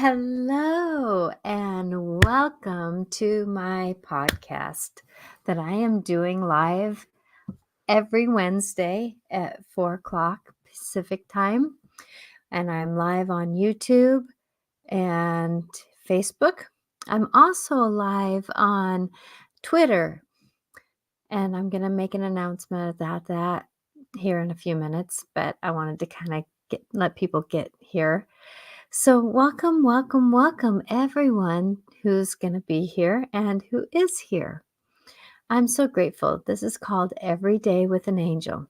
Hello and welcome to my podcast that I am doing live every Wednesday at 4 o'clock Pacific time. And I'm live on YouTube and Facebook. I'm also live on Twitter. And I'm going to make an announcement about that here in a few minutes. But I wanted to kind of let people get here. So welcome, everyone who's going to be here and who is here. I'm so grateful. This is called Every Day with an Angel.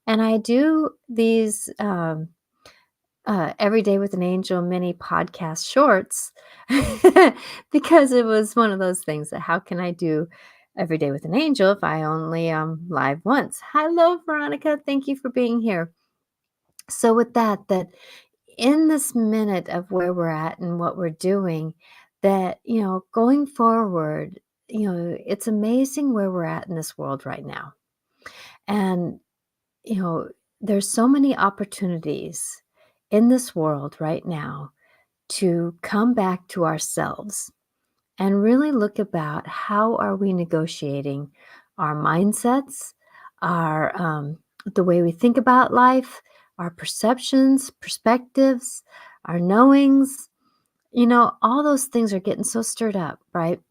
And I do these Every Day with an Angel mini podcast shorts because it was one of those things that how can I do Every Day with an Angel if I only live once? Hello, Veronica. Thank you for being here. So with that in this minute of where we're at and what we're doing, that, going forward, it's amazing where we're at in this world right now. And, there's so many opportunities in this world right now to come back to ourselves and really look about how are we negotiating our mindsets, our the way we think about life, our perceptions, perspectives, our knowings. All those things are getting so stirred up, right?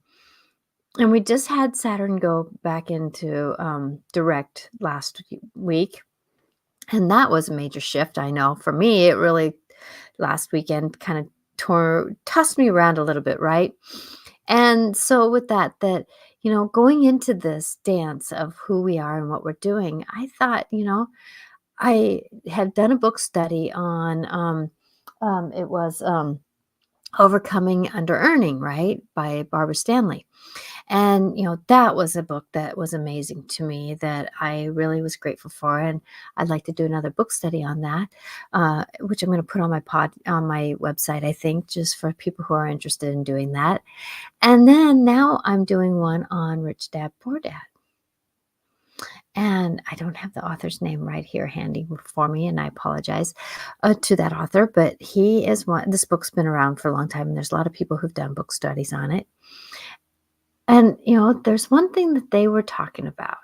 And we just had Saturn go back into direct last week. And that was a major shift. I know for me, it really last weekend kind of tossed me around a little bit, right? And so with that, going into this dance of who we are and what we're doing, I thought, I had done a book study on, it was Overcoming Under-Earning, right, by Barbara Stanley. And, that was a book that was amazing to me that I really was grateful for. And I'd like to do another book study on that, which I'm going to put on my website, I think, just for people who are interested in doing that. And then now I'm doing one on Rich Dad, Poor Dad. And I don't have the author's name right here handy for me, and I apologize to that author, but he is one. This book's been around for a long time, and there's a lot of people who've done book studies on it. And, there's one thing that they were talking about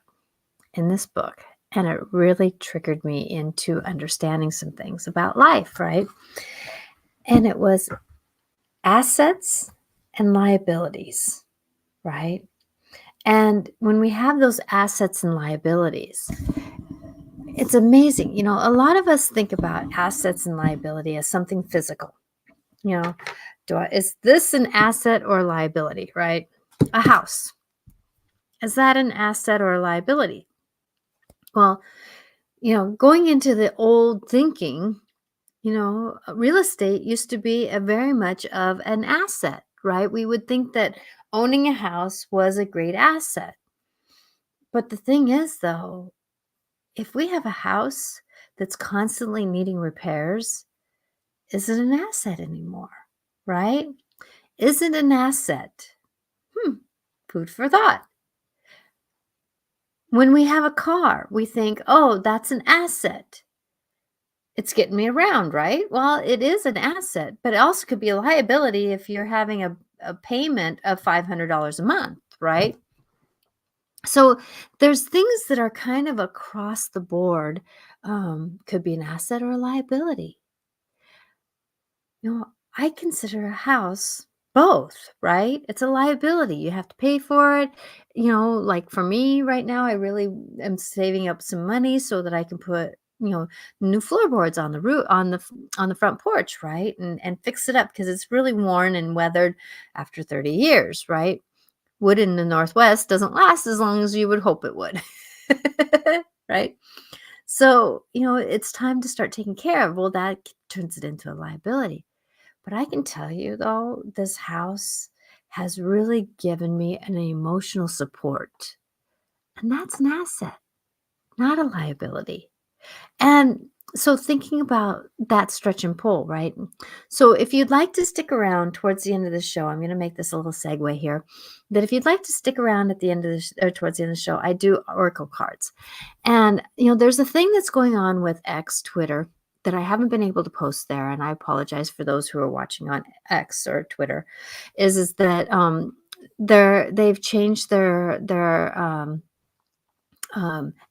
in this book, and it really triggered me into understanding some things about life, right? And it was assets and liabilities, right? And when we have those assets and liabilities, it's amazing. A lot of us think about assets and liability as something physical. Is this an asset or a liability, right? A house. Is that an asset or a liability? Well, going into the old thinking, real estate used to be a very much of an asset, right? We would think that owning a house was a great asset. But the thing is, though, if we have a house that's constantly needing repairs, is it an asset anymore, right? Is it an asset? Food for thought. When we have a car, we think, oh, that's an asset. It's getting me around, right? Well, it is an asset, but it also could be a liability if you're having a payment of $500 a month, right? So there's things that are kind of across the board, could be an asset or a liability. I consider a house both, right? It's a liability. You have to pay for it. Like for me right now, I really am saving up some money so that I can put, new floorboards on the roof, on the front porch, right? And fix it up because it's really worn and weathered after 30 years, right? Wood in the Northwest doesn't last as long as you would hope it would, right? So, it's time to start taking care of. Well, that turns it into a liability. But I can tell you, though, this house has really given me an emotional support. And that's an asset, not a liability. And so thinking about that stretch and pull, right? So if you'd like to stick around towards the end of the show, I'm going to make this a little segue here, that if you'd like to stick around at the end of towards the end of the show, I do oracle cards. And, there's a thing that's going on with X, Twitter, that I haven't been able to post there, and I apologize for those who are watching on X or Twitter, is that they've changed their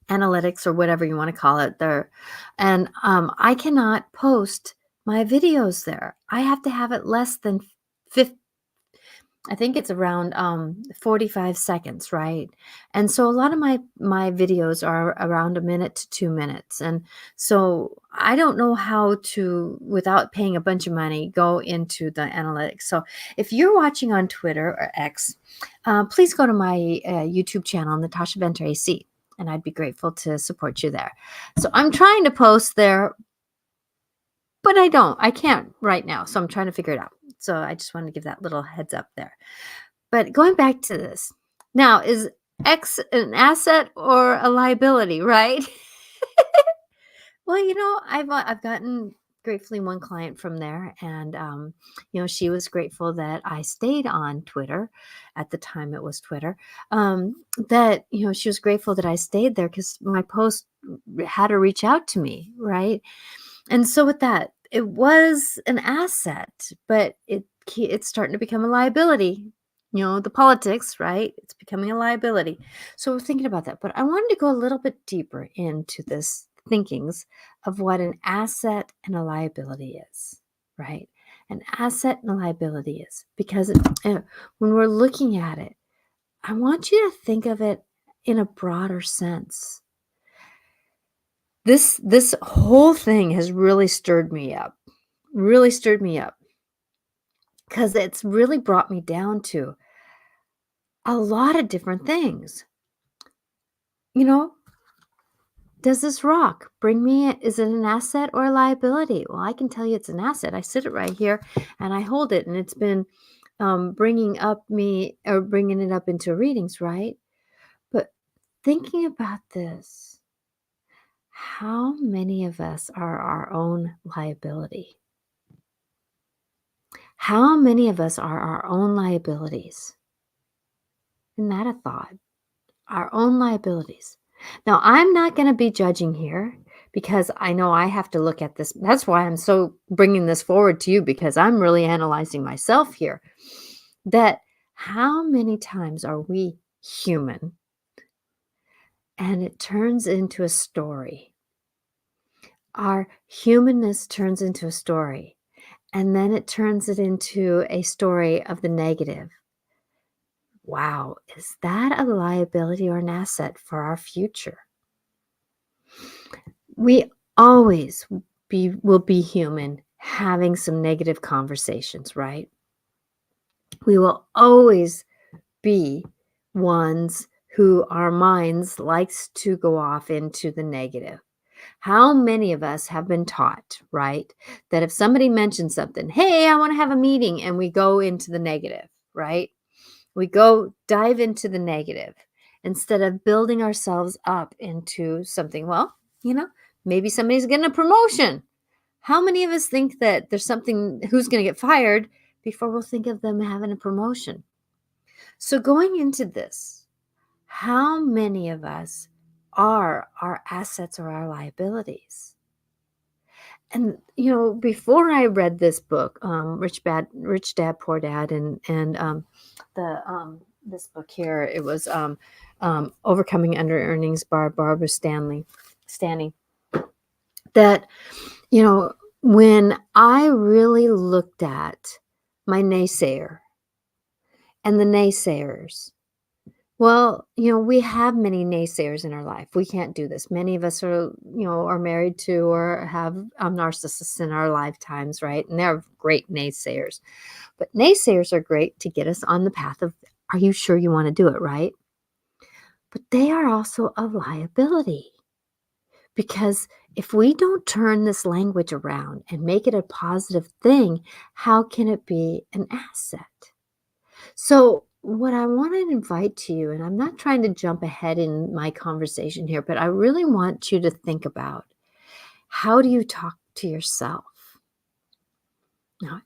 analytics or whatever you want to call it there, and I cannot post my videos there. I have to have it less than 50. I think it's around 45 seconds, right? And so a lot of my videos are around a minute to 2 minutes. And so I don't know how to, without paying a bunch of money, go into the analytics. So if you're watching on Twitter or X, please go to my YouTube channel, Natasha Venter AC, and I'd be grateful to support you there. So I'm trying to post there, but I can't right now. So I'm trying to figure it out. So I just wanted to give that little heads up there. But going back to this, now is X an asset or a liability, right? Well, I've gotten gratefully one client from there, and she was grateful that I stayed on Twitter. At the time, it was Twitter. That she was grateful that I stayed there because my post had her reach out to me, right? And so with that, it was an asset, but it's starting to become a liability. The politics, right? It's becoming a liability. So we're thinking about that. But I wanted to go a little bit deeper into this thinkings of what an asset and a liability is, right? An asset and a liability is because when we're looking at it, I want you to think of it in a broader sense. This whole thing has really stirred me up because it's really brought me down to a lot of different things. Does this rock bring me, is it an asset or a liability? Well, I can tell you it's an asset. I sit it right here and I hold it, and it's been bringing it up into readings, right? But thinking about this, how many of us are our own liability? How many of us are our own liabilities? Isn't that a thought? Our own liabilities. Now, I'm not going to be judging here because I know I have to look at this. That's why I'm so bringing this forward to you, because I'm really analyzing myself here. That how many times are we human and it turns into a story? Our humanness turns into a story, and then it turns it into a story of the negative. Wow, is that a liability or an asset for our future? We always will be human having some negative conversations, right? We will always be ones who our minds likes to go off into the negative. How many of us have been taught, right, that if somebody mentions something, hey, I want to have a meeting, and we go into the negative, right? We go dive into the negative instead of building ourselves up into something. Well, maybe somebody's getting a promotion. How many of us think that there's something, who's going to get fired, before we'll think of them having a promotion? So going into this, how many of us are our assets or our liabilities? And before I read this book, Rich Dad Poor Dad, and the this book here, it was Overcoming Under Earnings by Barbara Stanley. That when I really looked at my naysayer and the naysayers. Well, we have many naysayers in our life. We can't do this. Many of us are married to or have narcissists in our lifetimes, right? And they're great naysayers. But naysayers are great to get us on the path of, are you sure you want to do it, right? But they are also a liability. Because if we don't turn this language around and make it a positive thing, how can it be an asset? So what I want to invite to you, and I'm not trying to jump ahead in my conversation here, but I really want you to think about, how do you talk to yourself? Now,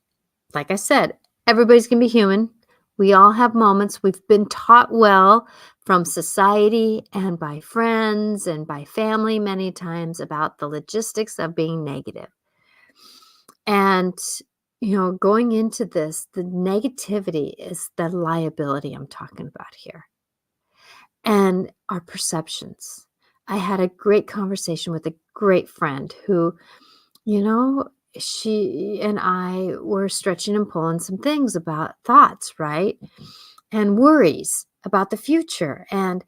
like I said, everybody's going to be human. We all have moments. We've been taught well from society and by friends and by family many times about the logistics of being negative. And, going into this, the negativity is the liability I'm talking about here and our perceptions. I had a great conversation with a great friend who, you know, she and I were stretching and pulling some things about thoughts, right? And worries about the future. And,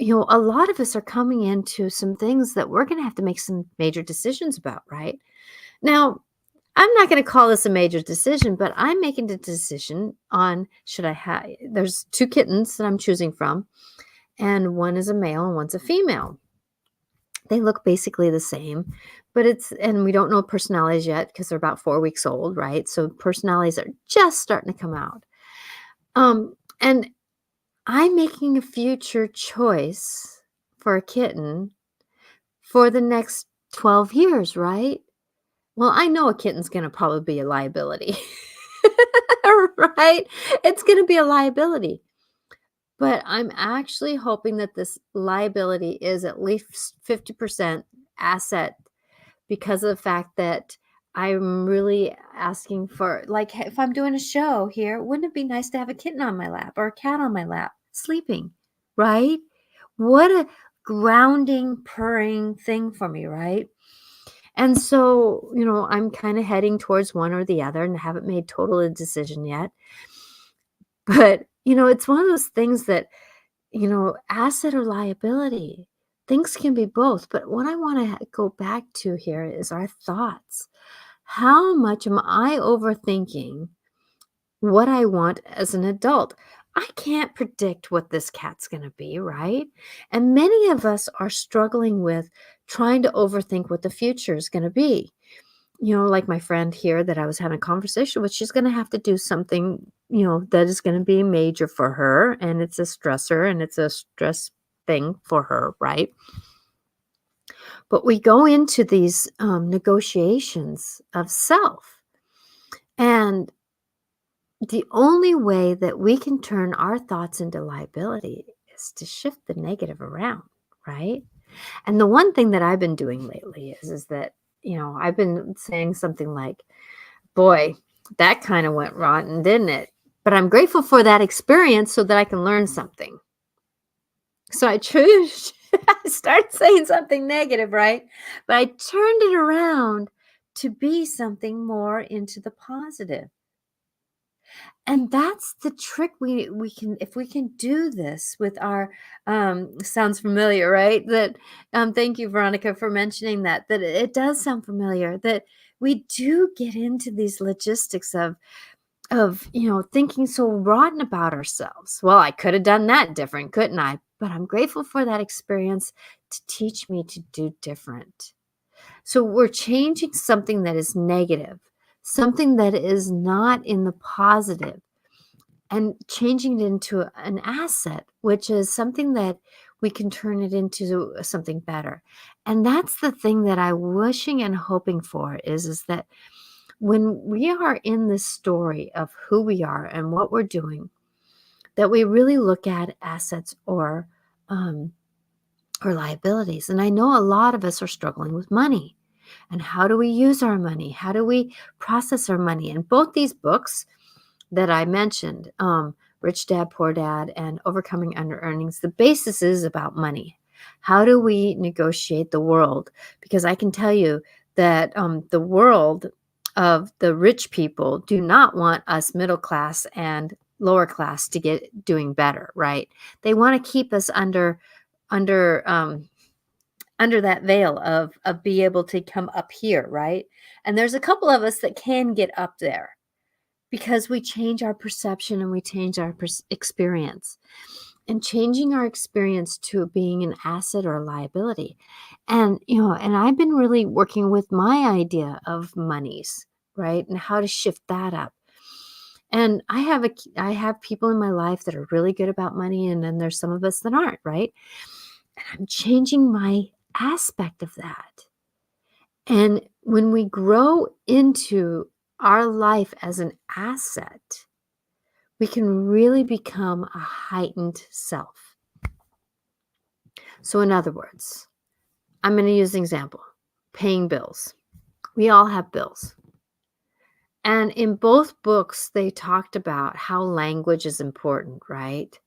a lot of us are coming into some things that we're going to have to make some major decisions about, right? Now, I'm not going to call this a major decision, but I'm making the decision on should I have, there's two kittens that I'm choosing from, and one is a male and one's a female. They look basically the same, but and we don't know personalities yet because they're about 4 weeks old, right? So personalities are just starting to come out. And I'm making a future choice for a kitten for the next 12 years, right? Well, I know a kitten's gonna probably be a liability, right? It's gonna be a liability, but I'm actually hoping that this liability is at least 50% asset because of the fact that I'm really asking for like, if I'm doing a show here, wouldn't it be nice to have a kitten on my lap or a cat on my lap sleeping, right? What a grounding, purring thing for me, right? And so, I'm kind of heading towards one or the other and haven't made total a decision yet. But, it's one of those things that, asset or liability, things can be both. But what I want to go back to here is our thoughts. How much am I overthinking what I want as an adult? I can't predict what this cat's going to be, right? And many of us are struggling with trying to overthink what the future is going to be. Like my friend here that I was having a conversation with, she's going to have to do something, that is going to be major for her. And it's a stressor and it's a stress thing for her, right? But we go into these negotiations of self. And the only way that we can turn our thoughts into liability is to shift the negative around, right? And the one thing that I've been doing lately is that, I've been saying something like, boy, that kind of went rotten, didn't it? But I'm grateful for that experience so that I can learn something. So I choose, I start saying something negative, right? But I turned it around to be something more into the positive. And that's the trick we can if we can do this with our sounds familiar, right? That thank you, Veronica, for mentioning that it does sound familiar, that we do get into these logistics of thinking so rotten about ourselves. Well, I could have done that different, couldn't I? But I'm grateful for that experience to teach me to do different. So we're changing something that is negative, something that is not in the positive, and changing it into an asset, which is something that we can turn it into something better. And that's the thing that I'm wishing and hoping for is that when we are in this story of who we are and what we're doing, that we really look at assets um, or liabilities. And I know a lot of us are struggling with money. And how do we use our money? How do we process our money? And both these books that I mentioned, Rich Dad, Poor Dad, and Overcoming Under Earnings, the basis is about money. How do we negotiate the world? Because I can tell you that the world of the rich people do not want us middle class and lower class to get doing better, right? They want to keep us under under that veil of be able to come up here, right? And there's a couple of us that can get up there because we change our perception and we change our experience, and changing our experience to being an asset or a liability. And and I've been really working with my idea of monies, right, and how to shift that up. And I have people in my life that are really good about money, and then there's some of us that aren't, right? And I'm changing my aspect of that. And when we grow into our life as an asset, we can really become a heightened self. So in other words, I'm going to use an example, paying bills. We all have bills. And in both books, they talked about how language is important, right?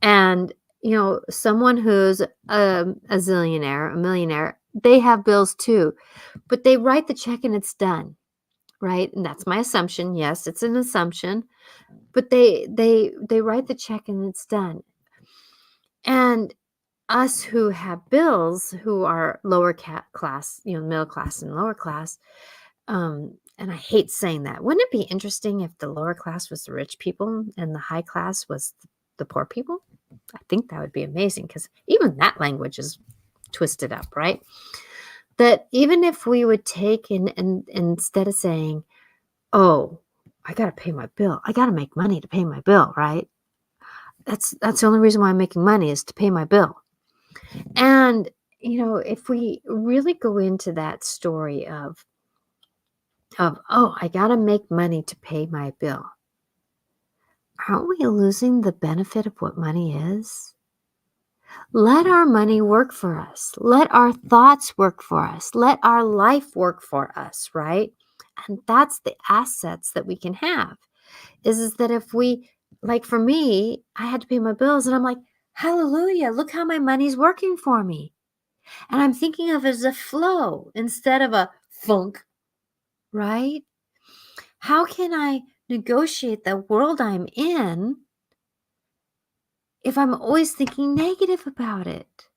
And, someone who's a zillionaire, a millionaire, they have bills too, but they write the check and it's done, right? And that's my assumption. Yes, it's an assumption, but they write the check and it's done. And us who have bills, who are lower class, middle class and lower class, and I hate saying that. Wouldn't it be interesting if the lower class was the rich people and the high class was the poor people? I think that would be amazing because even that language is twisted up, right? That even if we would take and instead of saying, oh, I got to pay my bill, I got to make money to pay my bill, right? That's the only reason why I'm making money is to pay my bill. And, if we really go into that story of, oh, I got to make money to pay my bill, aren't we losing the benefit of what money is? Let our money work for us. Let our thoughts work for us. Let our life work for us, right? And that's the assets that we can have. Is that if we, like for me, I had to pay my bills and I'm like, hallelujah, look how my money's working for me. And I'm thinking of it as a flow instead of a funk, right? How can I negotiate the world I'm in if I'm always thinking negative about it?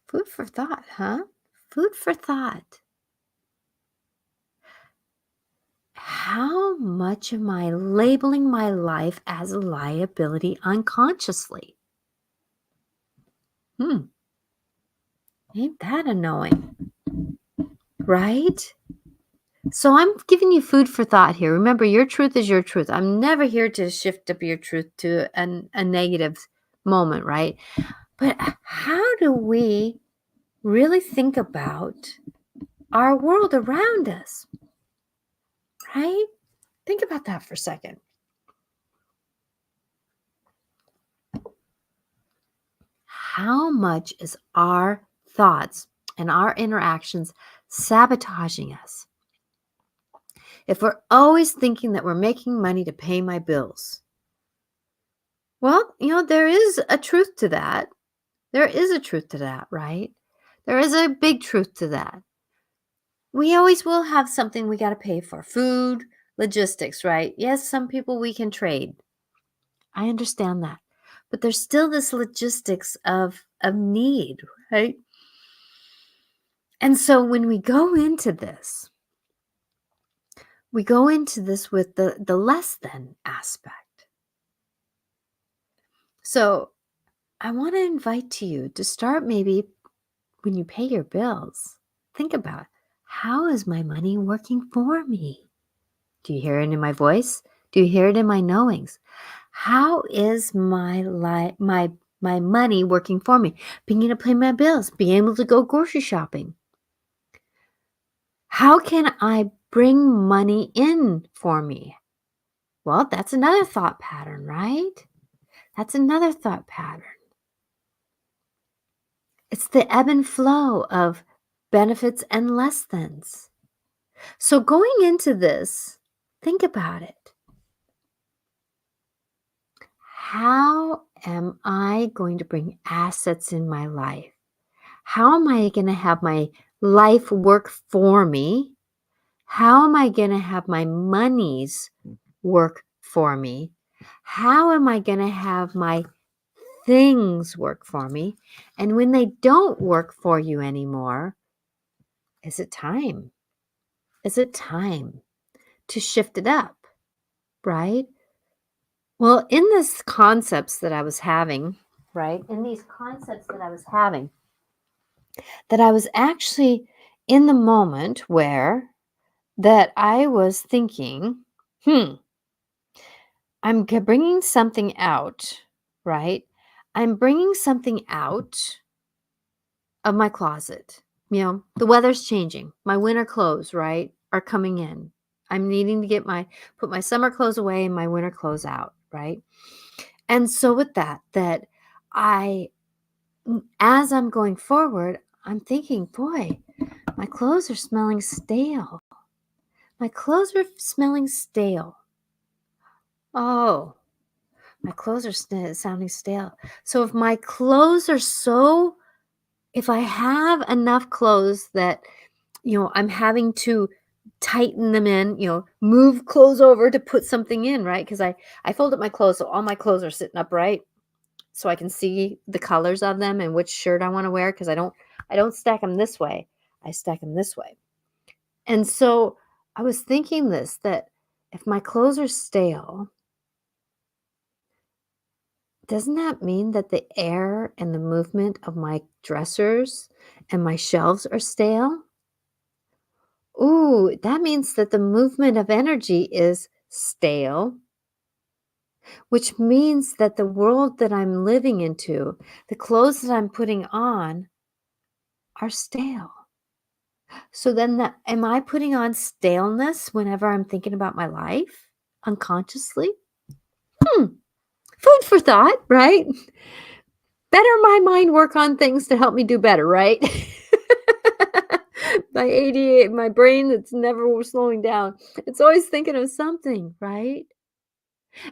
Food for thought, huh? Food for thought. How much am I labeling my life as a liability unconsciously? Ain't that annoying? Right? So I'm giving you food for thought here. Remember, your truth is your truth. I'm never here to shift up your truth to a negative moment, right? But how do we really think about our world around us, right? Think about that for a second. How much is our thoughts and our interactions sabotaging us? If we're always thinking that we're making money to pay my bills, well, there is a truth to that. There is a truth to that, right? There is a big truth to that. We always will have something we got to pay for. Food, logistics, right? Yes, some people we can trade. I understand that. But there's still this logistics of need, right? And so when we go into this with the less than aspect. So I want to invite to you to start maybe when you pay your bills, think about, how is my money working for me? Do you hear it in my voice? Do you hear it in my knowings? How is my money working for me? Being able to pay my bills, being able to go grocery shopping. How can I bring money in for me? Well, that's another thought pattern, right? That's another thought pattern. It's the ebb and flow of benefits and less thans. So going into this, think about it. How am I going to bring assets in my life? How am I going to have my life work for me? How am I going to have my monies work for me? How am I going to have my things work for me? And when they don't work for you anymore, is it time? Is it time to shift it up, right? Well, in these concepts that I was having, right? In these concepts that I was having, that I was actually in the moment where that I was thinking, I'm bringing something out, right? I'm bringing something out of my closet. The weather's changing. My winter clothes, right, are coming in. I'm needing to put my summer clothes away and my winter clothes out, right? And so with that I as I'm going forward, I'm thinking, boy, my clothes are smelling stale. My clothes are smelling stale. Oh, my clothes are sounding stale. So if I have enough clothes that, I'm having to tighten them in, move clothes over to put something in, right? Because I fold up my clothes, so all my clothes are sitting upright, so I can see the colors of them and which shirt I want to wear. Because I don't stack them this way. I stack them this way. And so I was thinking that if my clothes are stale, doesn't that mean that the air and the movement of my dressers and my shelves are stale? Ooh, that means that the movement of energy is stale, which means that the world that I'm living into, the clothes that I'm putting on are stale. So then am I putting on staleness whenever I'm thinking about my life unconsciously? Hmm, food for thought, right? Better my mind work on things to help me do better, right? My ADA, my brain that's never slowing down. It's always thinking of something, right?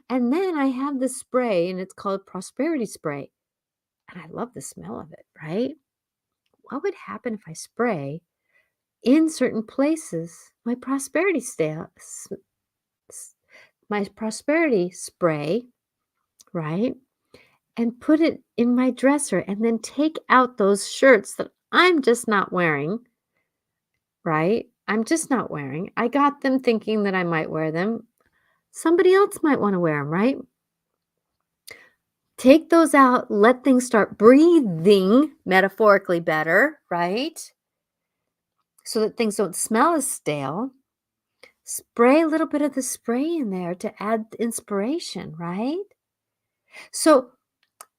And then I have this spray and it's called prosperity spray. And I love the smell of it, right? What would happen if I spray in certain places my prosperity spray, right? And put it in my dresser and then take out those shirts that I'm just not wearing, right? I'm just not wearing. I got them thinking that I might wear them. Somebody else might want to wear them, right? Take those out, let things start breathing metaphorically better, right? So that things don't smell as stale. Spray a little bit of the spray in there to add inspiration, right? So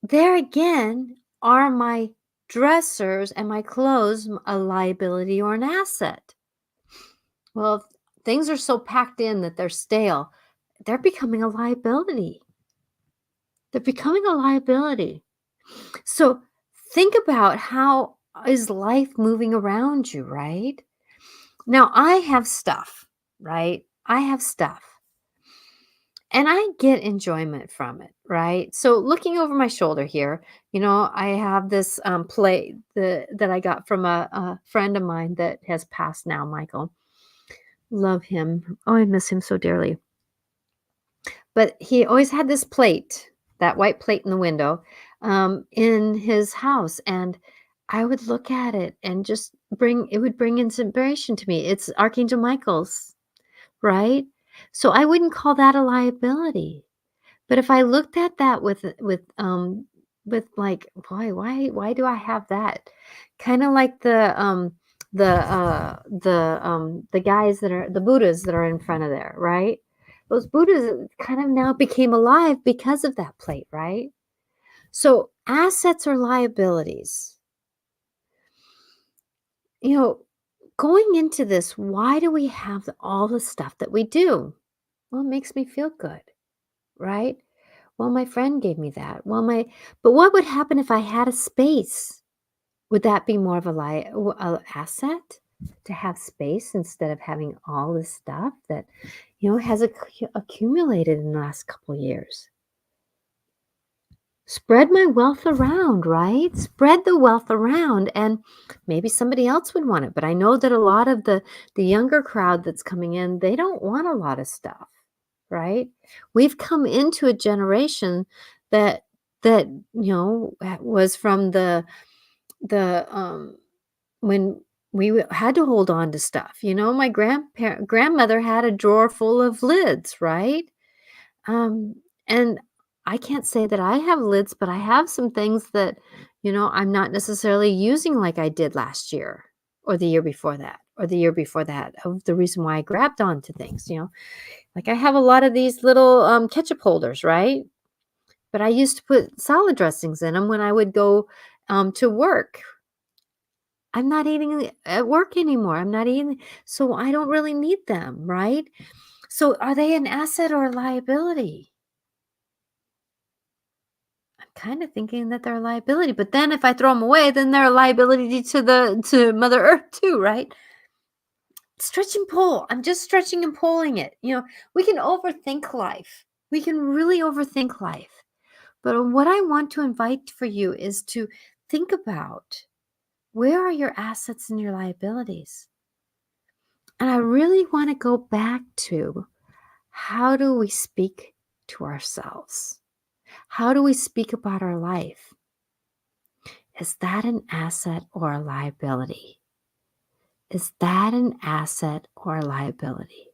there again, are my dressers and my clothes a liability or an asset? Well, if things are so packed in that they're stale, they're becoming a liability. They're becoming a liability. So think about how is life moving around you, right? Now I have stuff, right? I have stuff. And I get enjoyment from it, right? So looking over my shoulder here, I have this plate that I got from a friend of mine that has passed now, Michael. Love him. Oh, I miss him so dearly. But he always had this plate, that white plate in the window, in his house. And I would look at it and it would bring inspiration to me. It's Archangel Michael's, right? So I wouldn't call that a liability. But if I looked at that with like, boy, why do I have that? Kind of like the guys that are the Buddhas that are in front of there, right? Those Buddhas kind of now became alive because of that plate, right? So assets or liabilities, you know, going into this, why do we have all the stuff that we do? Well, it makes me feel good, right? Well, my friend gave me that. But what would happen if I had a space? Would that be more of a asset to have space instead of having all this stuff that, has accumulated in the last couple years? Spread my wealth around, right? Spread the wealth around and maybe somebody else would want it. But I know that a lot of the younger crowd that's coming in, they don't want a lot of stuff, right? We've come into a generation that was from the when had to hold on to stuff. My grandmother had a drawer full of lids, right? Um, and I can't say that I have lids, but I have some things that, I'm not necessarily using like I did last year or the year before that or the year before that of the reason why I grabbed onto things, like I have a lot of these little ketchup holders, right? But I used to put salad dressings in them when I would go to work. I'm not eating at work anymore. I'm not eating, so I don't really need them, right? So are they an asset or a liability? kind of thinking that they're a liability. But then if I throw them away, then they're a liability to Mother Earth too, right? Stretch and pull. I'm just stretching and pulling it. We can overthink life. We can really overthink life. But what I want to invite for you is to think about, where are your assets and your liabilities? And I really want to go back to, how do we speak to ourselves? How do we speak about our life? Is that an asset or a liability? Is that an asset or a liability?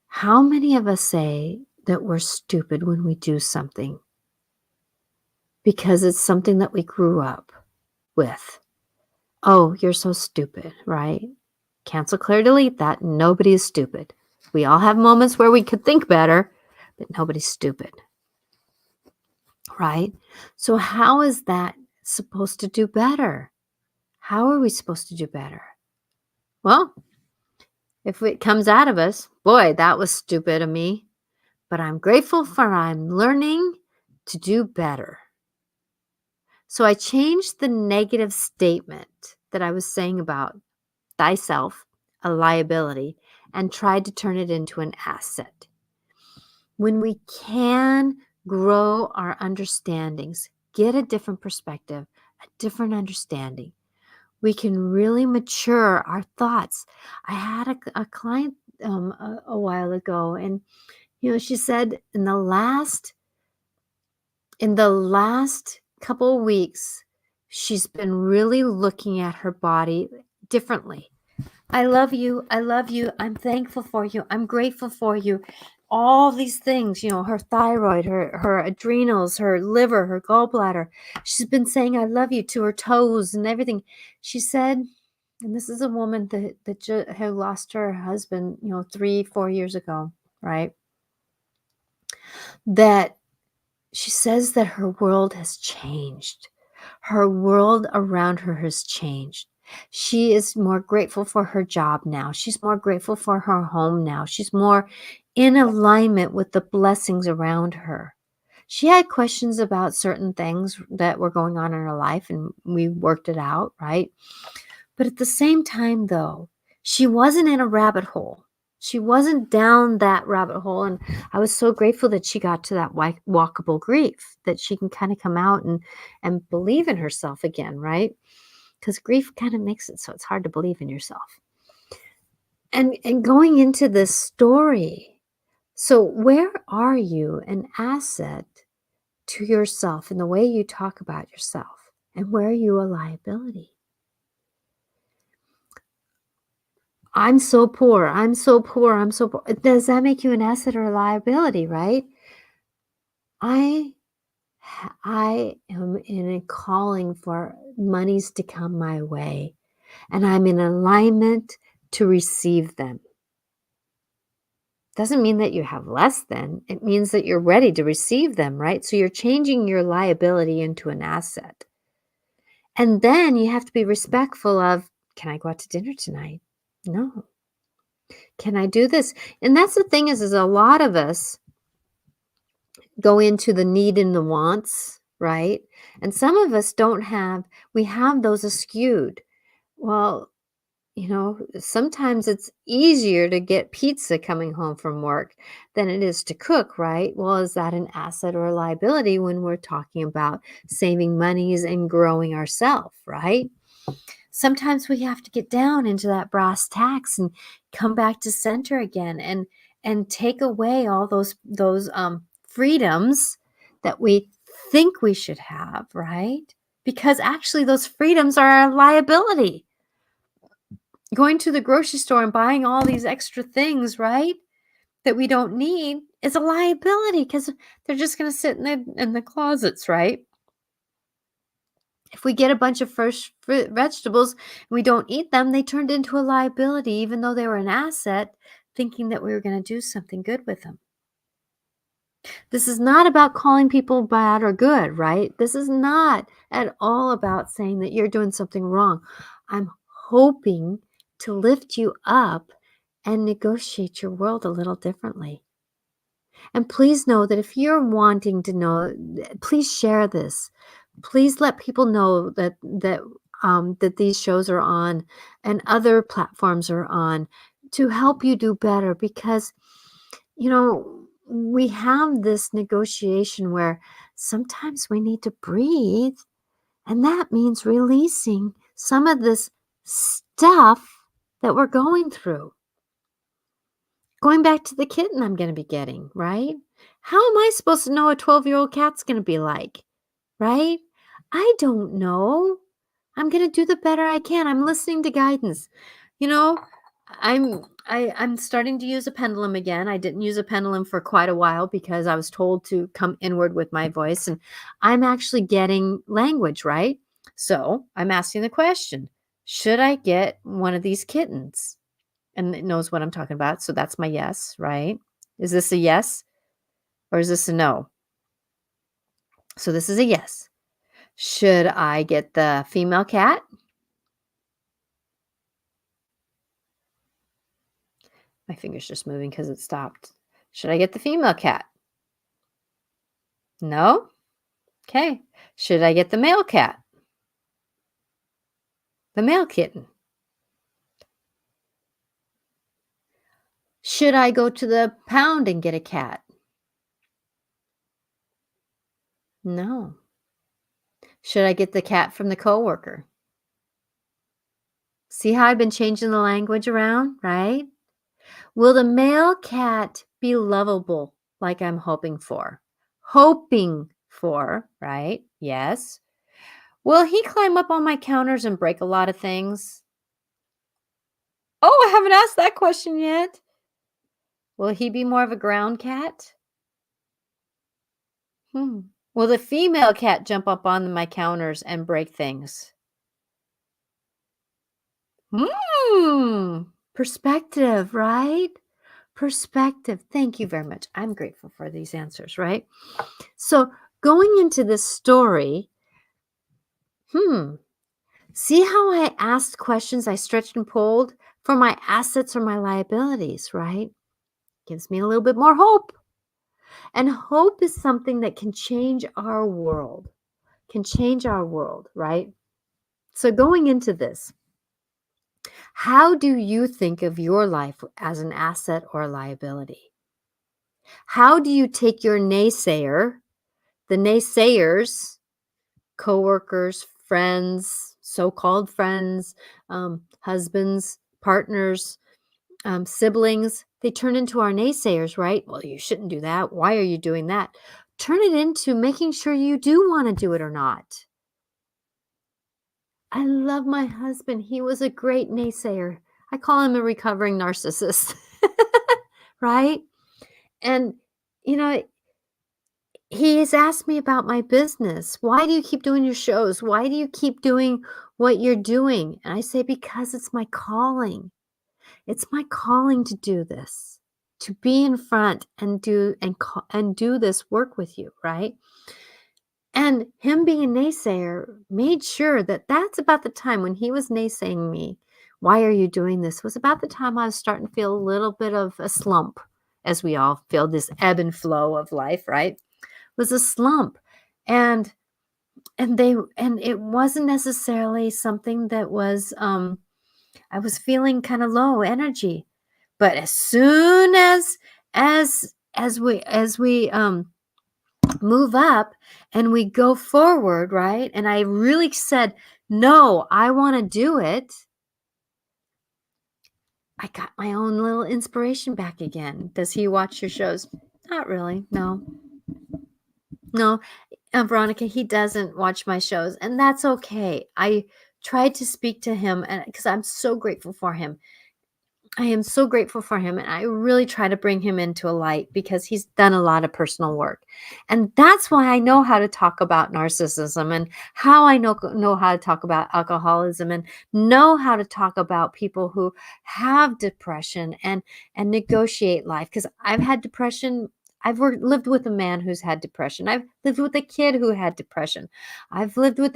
How many of us say that we're stupid when we do something because it's something that we grew up with? Oh, you're so stupid, right? Cancel, clear, delete that. Nobody is stupid. We all have moments where we could think better, but nobody's stupid, right? So how is that supposed to do better? How are we supposed to do better? Well, if it comes out of us, boy, that was stupid of me, but I'm grateful for I'm learning to do better. So I changed the negative statement that I was saying about thyself, a liability, and tried to turn it into an asset. When we can grow our understandings, get a different perspective, a different understanding, we can really mature our thoughts. I had a client a while ago, and she said in the last couple of weeks, she's been really looking at her body differently. I love you. I love you. I'm thankful for you. I'm grateful for you. All these things, her thyroid, her adrenals, her liver, her gallbladder. She's been saying I love you to her toes and everything. She said, and this is a woman that had lost her husband, 3-4 years ago, right? That she says that her world has changed. Her world around her has changed. She is more grateful for her job now. She's more grateful for her home now. She's more in alignment with the blessings around her. She had questions about certain things that were going on in her life, and we worked it out, right? But at the same time, though, she wasn't in a rabbit hole. She wasn't down that rabbit hole. And I was so grateful that she got to that walkable grief, that she can kind of come out and believe in herself again, right? Because grief kind of makes it so it's hard to believe in yourself. And going into this story, so where are you an asset to yourself in the way you talk about yourself? And where are you a liability? I'm so poor. I'm so poor. I'm so poor. Does that make you an asset or a liability, right? I am in a calling for monies to come my way, and I'm in alignment to receive them. Doesn't mean that you have less than. It means that you're ready to receive them, right? So you're changing your liability into an asset. And then you have to be respectful of, can I go out to dinner tonight? No. Can I do this? And that's the thing is a lot of us go into the need and the wants, right? And some of us we have those askewed. Well, sometimes it's easier to get pizza coming home from work than it is to cook, right? Well, is that an asset or a liability when we're talking about saving monies and growing ourselves, right? Sometimes we have to get down into that brass tacks and come back to center again and take away all those freedoms that we think we should have, right? Because actually those freedoms are a liability. Going to the grocery store and buying all these extra things, right, that we don't need is a liability because they're just going to sit in the closets, right? If we get a bunch of fresh vegetables and we don't eat them, they turned into a liability, even though they were an asset, thinking that we were going to do something good with them. This is not about calling people bad or good, right? This is not at all about saying that you're doing something wrong. I'm hoping to lift you up and negotiate your world a little differently. And please know that if you're wanting to know, please share this. Please let people know that these shows are on and other platforms are on to help you do better because we have this negotiation where sometimes we need to breathe, and that means releasing some of this stuff that we're going through. Going back to the kitten I'm gonna be getting, right? How am I supposed to know a 12-year-old cat's gonna be like, right? I don't know. I'm gonna do the better I can. I'm listening to guidance. You know, I'm starting to use a pendulum again. I didn't use a pendulum for quite a while because I was told to come inward with my voice, and I'm actually getting language, right? So I'm asking the question, should I get one of these kittens? And it knows what I'm talking about. So that's my yes, right? Is this a yes or is this a no? So this is a yes. Should I get the female cat? My finger's just moving because it stopped. Should I get the female cat? No? Okay. Should I get the male cat? The male kitten? Should I go to the pound and get a cat? No. Should I get the cat from the coworker? See how I've been changing the language around, right? Will the male cat be lovable like I'm hoping for? Hoping for, right? Yes. Will he climb up on my counters and break a lot of things? Oh, I haven't asked that question yet. Will he be more of a ground cat? Hmm. Will the female cat jump up on my counters and break things? Hmm. Perspective, right? Perspective. Thank you very much. I'm grateful for these answers, right? So, going into this story, see how I asked questions, I stretched and pulled for my assets or my liabilities, right? Gives me a little bit more hope. And hope is something that can change our world, right? So, going into this, how do you think of your life as an asset or a liability? How do you take your the naysayers, coworkers, friends, so-called friends, husbands, partners, siblings, they turn into our naysayers, right? Well, you shouldn't do that. Why are you doing that? Turn it into making sure you do want to do it or not. I love my husband. He was a great naysayer. I call him a recovering narcissist, right? And, you know, he has asked me about my business. Why do you keep doing your shows? Why do you keep doing what you're doing? And I say, because it's my calling. It's my calling to do this, to be in front and do this work with you, right? And him being a naysayer made sure that that's about the time when he was naysaying me. Why are you doing this? Was about the time I was starting to feel a little bit of a slump, as we all feel this ebb and flow of life, right? Was a slump, and and it wasn't necessarily something that was I was feeling kind of low energy. But as soon as we move up and we go forward, right? And I really said, "No, I want to do it." I got my own little inspiration back again. Does he watch your shows? Not really. No. No. Veronica, he doesn't watch my shows, and that's okay. I tried to speak to him and because I'm so grateful for him. I am so grateful for him, and I really try to bring him into a light because he's done a lot of personal work. And that's why I know how to talk about narcissism and how I know how to talk about alcoholism and know how to talk about people who have depression and negotiate life because I've had depression. lived with a man who's had depression. I've lived with a kid who had depression. I've lived with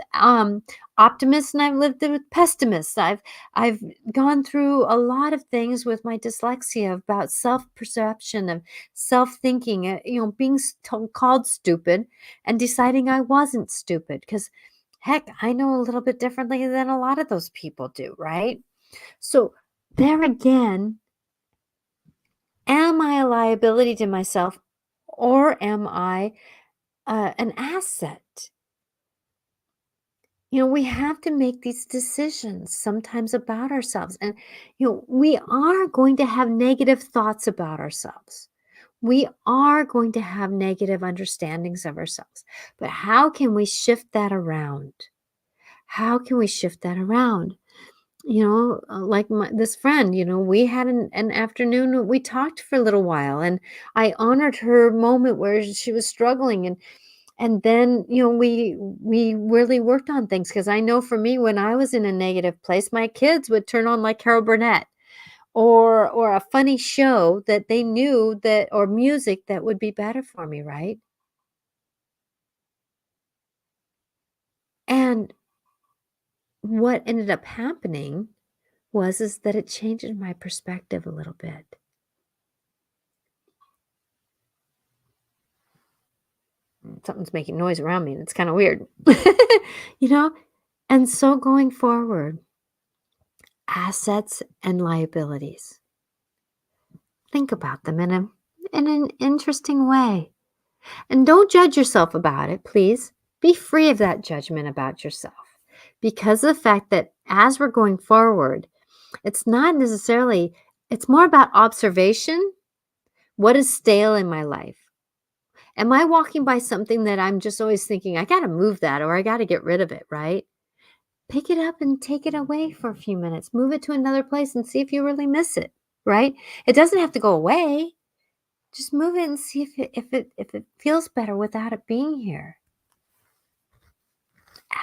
optimists and I've lived with pessimists. I've gone through a lot of things with my dyslexia about self-perception of self-thinking, being called stupid and deciding I wasn't stupid because heck, I know a little bit differently than a lot of those people do, right? So there again, am I a liability to myself or am I an asset? We have to make these decisions sometimes about ourselves. And, we are going to have negative thoughts about ourselves. We are going to have negative understandings of ourselves. But how can we shift that around? How can we shift that around? Like this friend, we had an afternoon, we talked for a little while and I honored her moment where she was struggling and then, we really worked on things because I know for me, when I was in a negative place, my kids would turn on like Carol Burnett or a funny show that they knew that or music that would be better for me, right? And what ended up happening is that it changed my perspective a little bit. Something's making noise around me and it's kind of weird. you know? And so going forward, assets and liabilities. Think about them in an interesting way. And don't judge yourself about it, please. Be free of that judgment about yourself. Because of the fact that as we're going forward, it's not necessarily, it's more about observation. What is stale in my life? Am I walking by something that I'm just always thinking, I got to move that or I got to get rid of it, right? Pick it up and take it away for a few minutes. Move it to another place and see if you really miss it, right? It doesn't have to go away. Just move it and see if it feels better without it being here.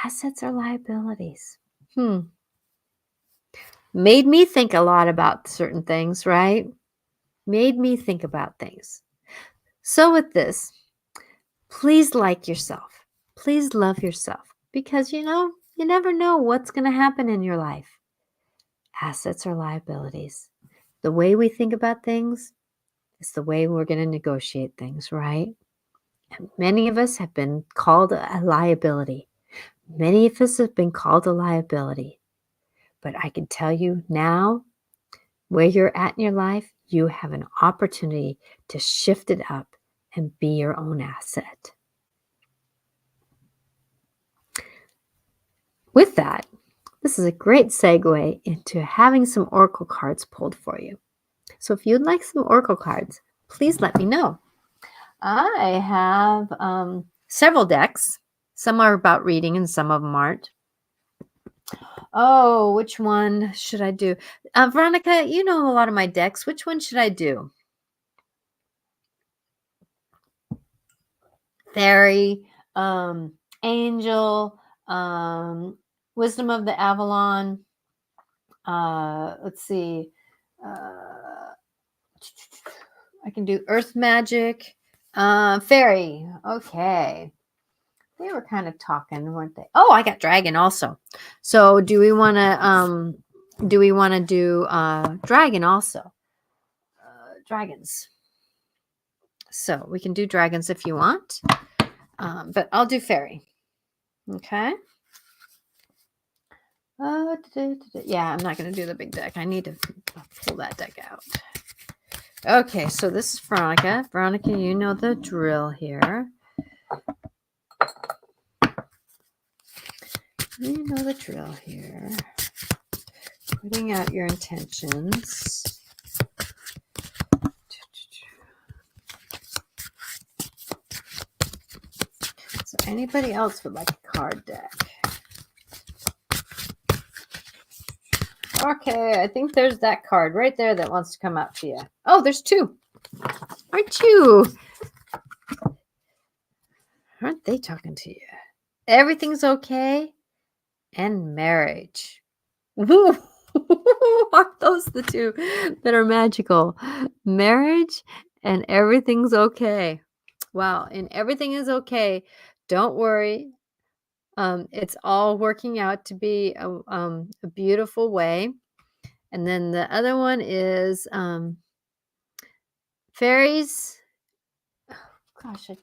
Assets or liabilities. Made me think a lot about certain things, right? Made me think about things. So with this, please like yourself. Please love yourself because you never know what's going to happen in your life. Assets or liabilities. The way we think about things is the way we're going to negotiate things, right? And many of us have been called a liability. Many of us have been called a liability. But I can tell you now, where you're at in your life, you have an opportunity to shift it up and be your own asset. With that, this is a great segue into having some oracle cards pulled for you. So if you'd like some oracle cards, please let me know. I have several decks. Some are about reading and some of them aren't. Oh, which one should I do? Veronica, you know a lot of my decks. Which one should I do? Fairy, Angel, Wisdom of the Avalon. Let's see. I can do Earth Magic. Fairy. Okay. They were kind of talking, weren't they? Oh, I got Dragon also. So do we want to do Dragon also? Dragons. So we can do dragons if you want. But I'll do fairy. Okay. Yeah, I'm not going to do the big deck. I need to pull that deck out. Okay, so this is Veronica. Veronica, you know the drill here. You know the drill here. Putting out your intentions. So anybody else would like a card deck? Okay, I think there's that card right there that wants to come out to you. Oh, there's two. Aren't you? Aren't they talking to you? Everything's okay. And marriage. Are those the two that are magical? Marriage And everything's okay. Wow, and everything is okay. Don't worry. It's all working out to be a beautiful way. And then the other one is fairies. Gosh, I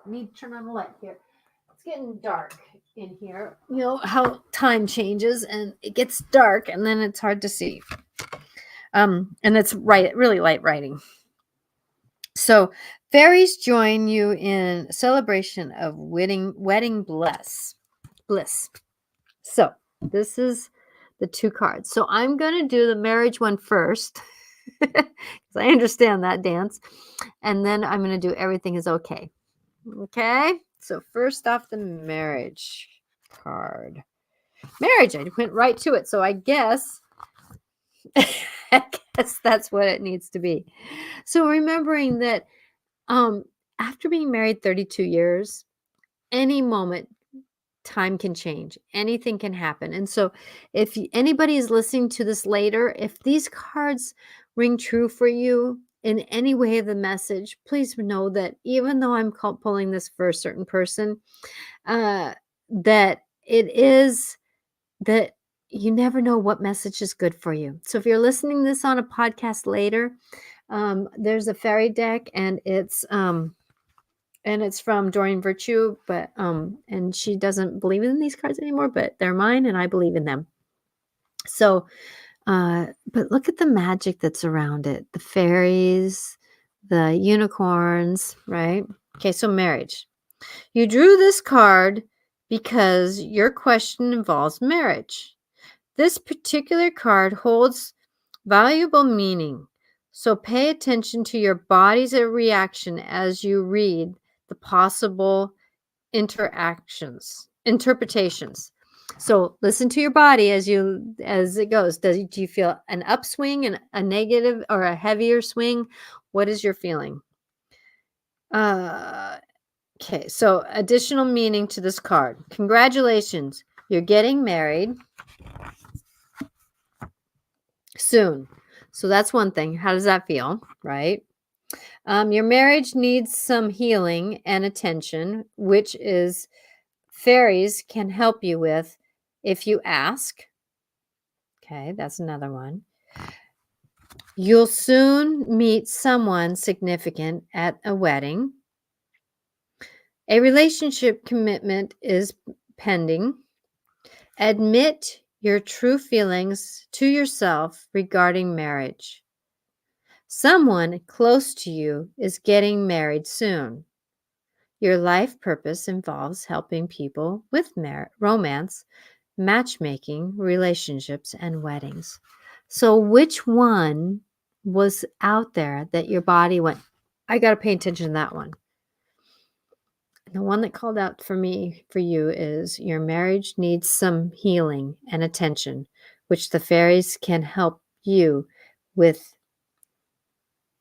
need to turn on the light here. It's getting dark in here. You know how time changes and it gets dark and then it's hard to see. And it's really light writing. So fairies join you in celebration of wedding bliss. So this is the two cards. So I'm going to do the marriage one first because I understand that dance. And then I'm going to do everything is okay. Okay. So first off, the marriage card. Marriage. I went right to it. So I guess that's what it needs to be. So remembering that after being married 32 years, any moment time can change. Anything can happen. And so if anybody is listening to this later, if these cards ring true for you in any way of the message, please know that even though I'm pulling this for a certain person, that it is that you never know what message is good for you. So if you're listening this on a podcast later, there's a fairy deck and it's from Doreen Virtue, but and she doesn't believe in these cards anymore, but they're mine and I believe in them. So but look at the magic that's around it. The fairies, the unicorns, right? Okay, so marriage. You drew this card because your question involves marriage. This particular card holds valuable meaning. So pay attention to your body's reaction as you read the possible interpretations. So listen to your body as it goes. Do you feel an upswing and a negative or a heavier swing? What is your feeling? Okay, so additional meaning to this card. Congratulations, you're getting married soon. So that's one thing. How does that feel, right? Your marriage needs some healing and attention, which is fairies can help you with if you ask. Okay, that's another one. You'll soon meet someone significant at a wedding. A relationship commitment is pending. Admit your true feelings to yourself regarding marriage. Someone close to you is getting married soon. Your life purpose involves helping people with romance, matchmaking, relationships, and weddings. So which one was out there that your body went, I got to pay attention to that one? The one that called out for you is your marriage needs some healing and attention, which the fairies can help you with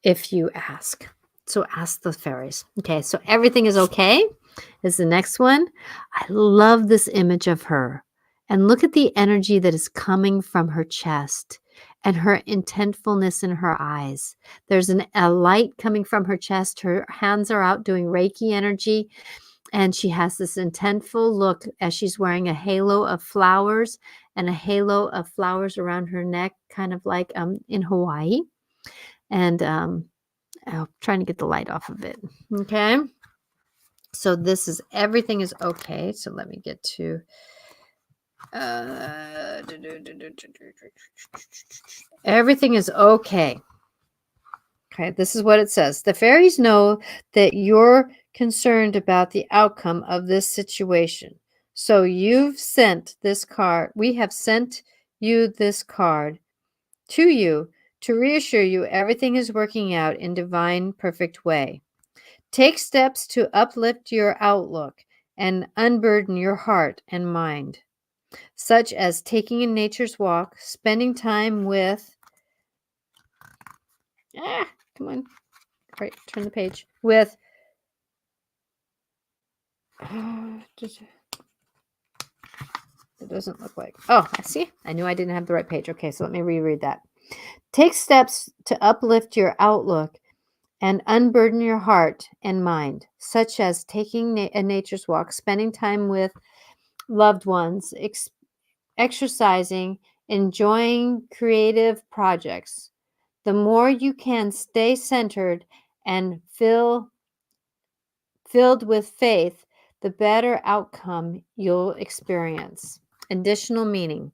if you ask. So ask the fairies. Okay, so everything is okay is the next one. I love this image of her. And look at the energy that is coming from her chest and her intentfulness in her eyes. There's a light coming from her chest. Her hands are out doing Reiki energy. And she has this intentful look as she's wearing a halo of flowers and a halo of flowers around her neck, kind of like in Hawaii. And I'm trying to get the light off of it. Okay. So this is everything is okay. So let me get to everything is okay. Okay, this is what it says. The fairies know that you're concerned about the outcome of this situation. So you've sent this card. We have sent you this card to you to reassure you everything is working out in divine, perfect way. Take steps to uplift your outlook and unburden your heart and mind, such as taking a nature's walk, spending time with come on. All right, turn the page. With it doesn't look like. Oh, I see. I knew I didn't have the right page. Okay, so let me reread that. Take steps to uplift your outlook and unburden your heart and mind, such as taking a nature's walk, spending time with loved ones, exercising, enjoying creative projects. The more you can stay centered and filled with faith, the better outcome you'll experience. Additional meaning.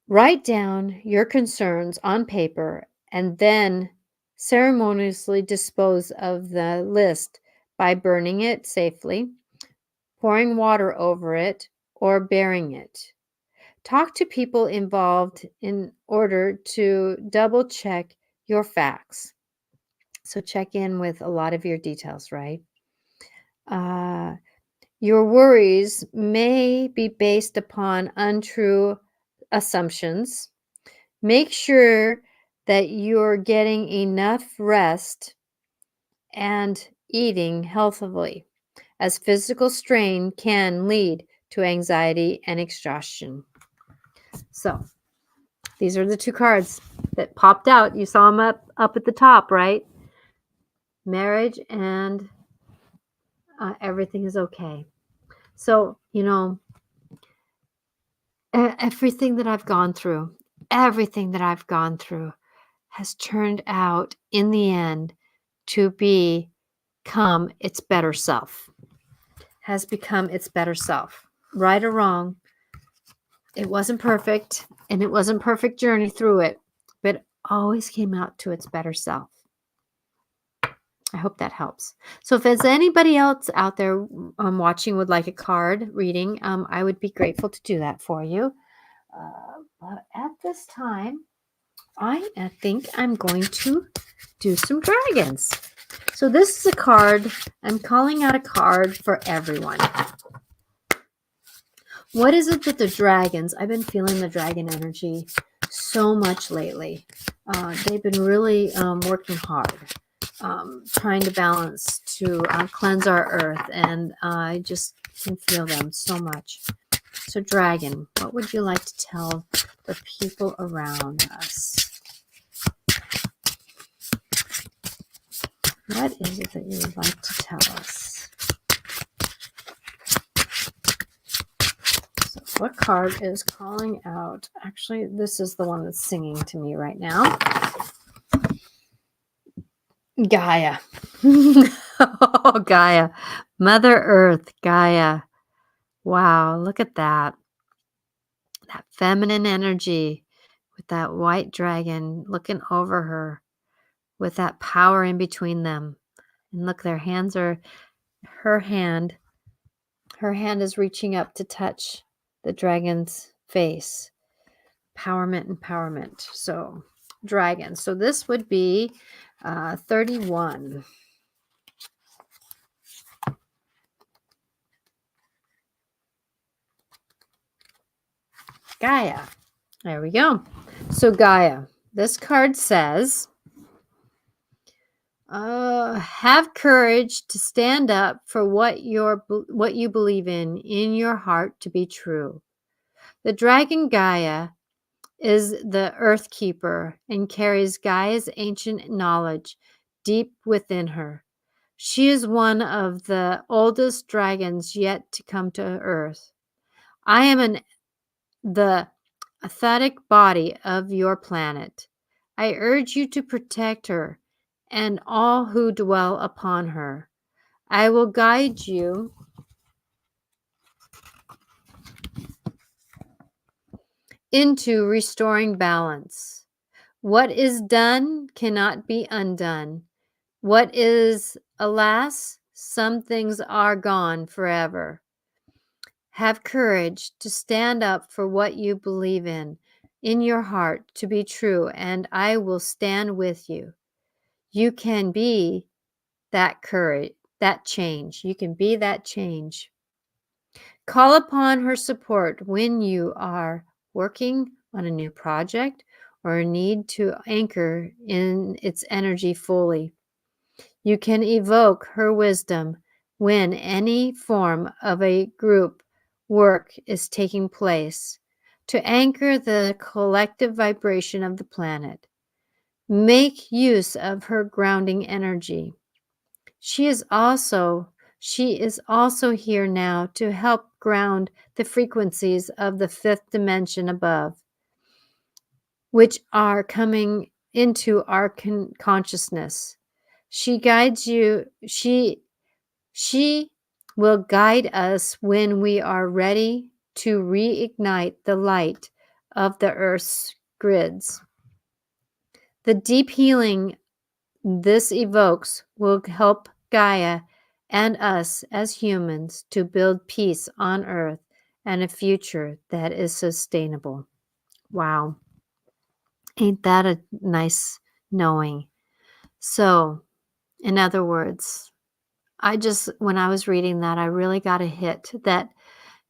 Write down your concerns on paper and then ceremoniously dispose of the list by burning it safely, pouring water over it, or burying it. Talk to people involved in order to double check your facts. So check in with a lot of your details, right? Your worries may be based upon untrue assumptions. Make sure that you're getting enough rest and eating healthily, as physical strain can lead to anxiety and exhaustion. So, these are the two cards that popped out. You saw them up at the top, right? Marriage and everything is okay. So, everything that I've gone through, has turned out in the end to become its better self. Has become its better self. Right or wrong, it wasn't perfect, and it wasn't perfect journey through it, but always came out to its better self. I hope that helps. So if there's anybody else out there watching would like a card reading, I would be grateful to do that for you. But at this time, I think I'm going to do some dragons. So this is a card. I'm calling out a card for everyone. What is it that the dragons, I've been feeling the dragon energy so much lately. They've been really working hard, trying to balance to cleanse our earth, and I just can feel them so much. So dragon, what would you like to tell the people around us? What is it that you would like to tell us? So what card is calling out? Actually, this is the one that's singing to me right now. Gaia. Oh, Gaia. Mother Earth, Gaia. Wow, look at that. That feminine energy with that white dragon looking over her with that power in between them. And look, her hand is reaching up to touch the dragon's face. Empowerment. So, dragon. So this would be 31. Gaia. There we go. So Gaia, this card says, have courage to stand up for what you believe in your heart to be true. The dragon Gaia is the earth keeper and carries Gaia's ancient knowledge deep within her. She is one of the oldest dragons yet to come to earth. I am the athletic body of your planet. I urge you to protect her and all who dwell upon her. I will guide you into restoring balance. What is done cannot be undone. What is, alas, some things are gone forever. Have courage to stand up for what you believe in your heart to be true, and I will stand with you. You can be that courage, that change. You can be that change. Call upon her support when you are working on a new project or need to anchor in its energy fully. You can evoke her wisdom when any form of a group work is taking place to anchor the collective vibration of the planet. Make use of her grounding energy. She is also here now to help ground the frequencies of the fifth dimension above, which are coming into our consciousness. She guides you. She will guide us when we are ready to reignite the light of the Earth's grids. The deep healing this evokes will help Gaia and us as humans to build peace on Earth and a future that is sustainable. Wow. Ain't that a nice knowing? So, in other words, when I was reading that, I really got a hit that,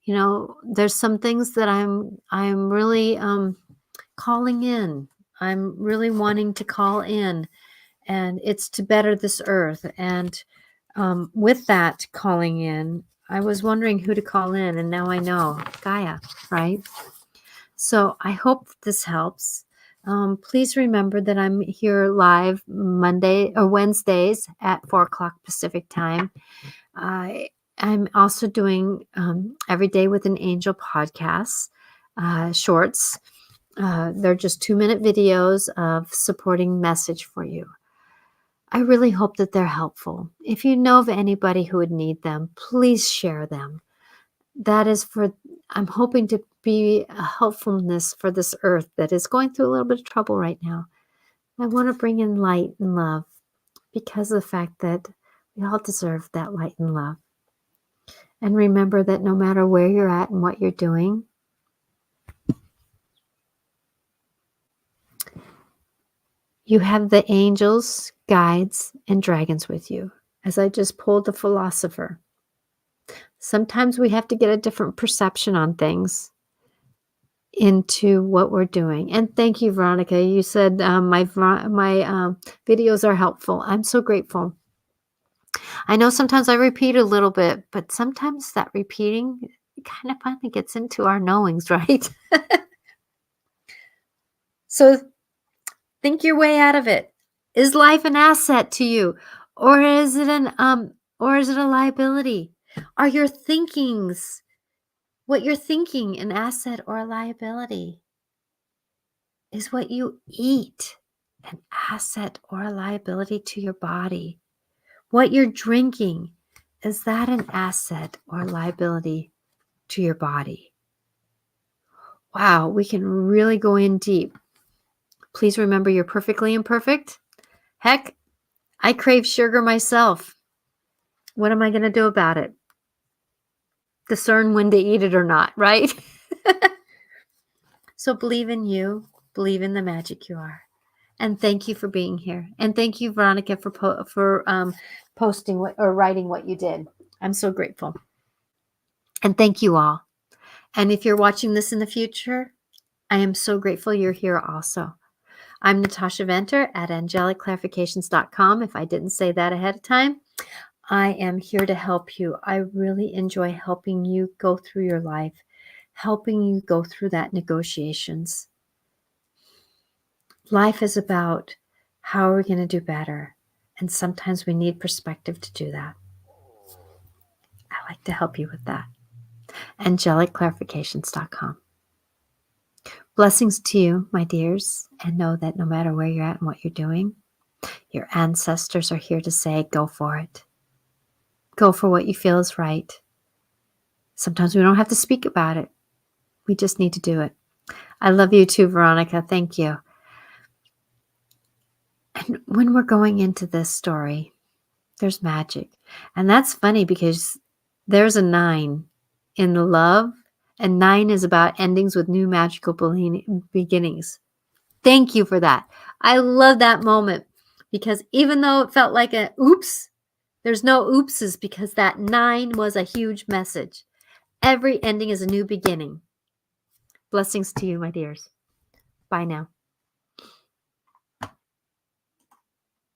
there's some things that I'm really calling in. I'm really wanting to call in, and it's to better this earth. And with that calling in, I was wondering who to call in, and now I know Gaia, right? So I hope this helps. Please remember that I'm here live Monday or Wednesdays at 4 o'clock Pacific time. I'm also doing Every Day with an Angel podcasts, shorts. They're just 2-minute videos of supporting message for you. I really hope that they're helpful. If you know of anybody who would need them, please share them. I'm hoping to be a helpfulness for this earth that is going through a little bit of trouble right now. I want to bring in light and love because of the fact that we all deserve that light and love. And remember that no matter where you're at and what you're doing, you have the angels, guides, and dragons with you. As I just pulled the philosopher. Sometimes we have to get a different perception on things into what we're doing. And thank you, Veronica. You said my videos are helpful. I'm so grateful. I know sometimes I repeat a little bit, but sometimes that repeating kind of finally gets into our knowings, right? So think your way out of it. Is life an asset to you, or is it a liability? Are your thinkings what you're thinking an asset or a liability? Is what you eat an asset or a liability to your body? What you're drinking, is that an asset or a liability to your body? Wow, we can really go in deep. Please remember you're perfectly imperfect. Heck, I crave sugar myself. What am I going to do about it? Discern when to eat it or not, right? So believe in you, believe in the magic you are. And thank you for being here. And thank you, Veronica, for posting or writing what you did. I'm so grateful. And thank you all. And if you're watching this in the future, I am so grateful you're here also. I'm Natasha Venter at angelicclarifications.com. If I didn't say that ahead of time, I am here to help you. I really enjoy helping you go through your life, helping you go through that negotiations. Life is about how are we going to do better? And sometimes we need perspective to do that. I like to help you with that. angelicclarifications.com. Blessings to you, my dears, and know that no matter where you're at and what you're doing, your ancestors are here to say, go for it. Go for what you feel is right. Sometimes we don't have to speak about it. We just need to do it. I love you too, Veronica. Thank you. And when we're going into this story, there's magic. And that's funny because there's a 9 in the love, and 9 is about endings with new magical beginnings. Thank you for that. I love that moment because even though it felt like a oops, there's no oopses because that 9 was a huge message. Every ending is a new beginning. Blessings to you, my dears. Bye now.